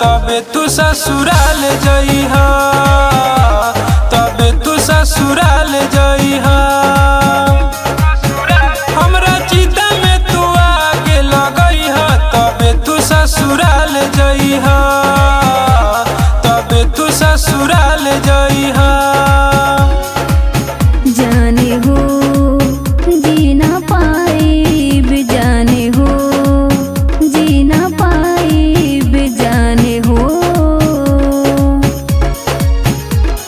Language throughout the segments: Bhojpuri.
तबे तू ससुराल जइहा, तबे तू ससुराल जइहा। हमरा चिता में तू आगे लगइहा, तबे तू ससुराल जइहा, तबे तू ससुराल जइहा। जाने हो जी ना पाइब, जाने हो जी ना पाइब, जाने हो।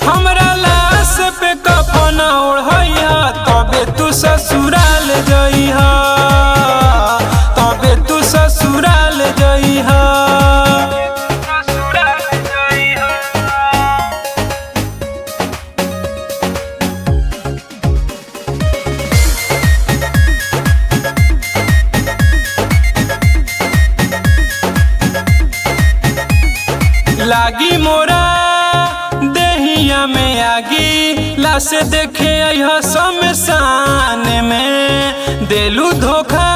हमरा लाश पे कफन ओढ़इहा, तबे तू ससुराल जइहा, तबे तू ससुराल जइहा। लागी मोरा देहिया में आगी, लाश देखे अइहा शमशान में। देलू धोखा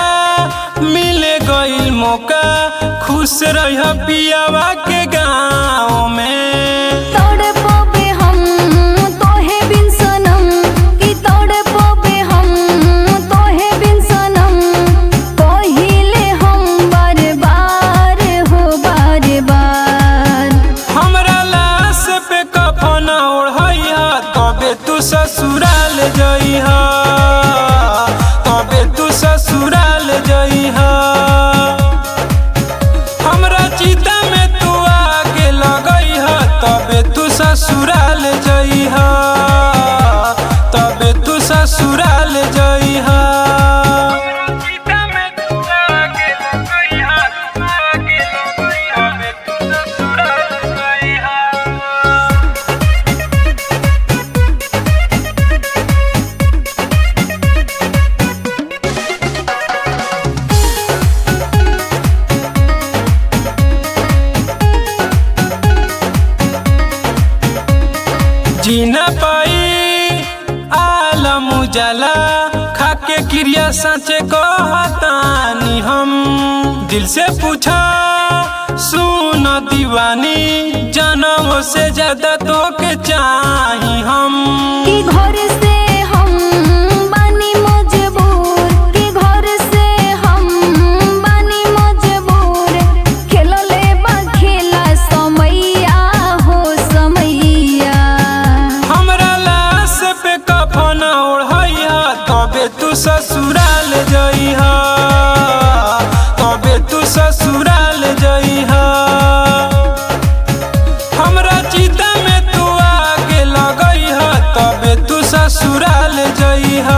मिले गइल मौका, खुश रहिहा पियावा के गाँव में। तोड़े पोबे हम तोहे बिन सनम, कि तोड़े पोबे हम तोहे बिन सनम। कहिले हम बार बार हो, बार बार। हमरा लाश पे कफन ओढ़इहा, तबे तू ससुराल जइहा, तबे तू ससुराल जइहा। हमरा चिता में तू आगे लगइहा, तबे तू ससुराल जइहा, तबे तू ससुराल जइहा। जीना पाई आलम उजाला, खाके क्रिया साँचे कहतानी हम। दिल से पूछा सुन दीवानी, जनमों से ज्यादा तोके चाही हम। कि घर से हम बानी मजबूर, कि घर से हम बानी मजबूर। खेलले बा खेला समैया हो, समैया। हमरा लाश पे कफन ओढ़इहा, तबे तू ससुराल जइहा, तबे तू ससुराल जइहा। हमरा चिता में तू आगे लगइहा, तबे तू ससुराल जइहा।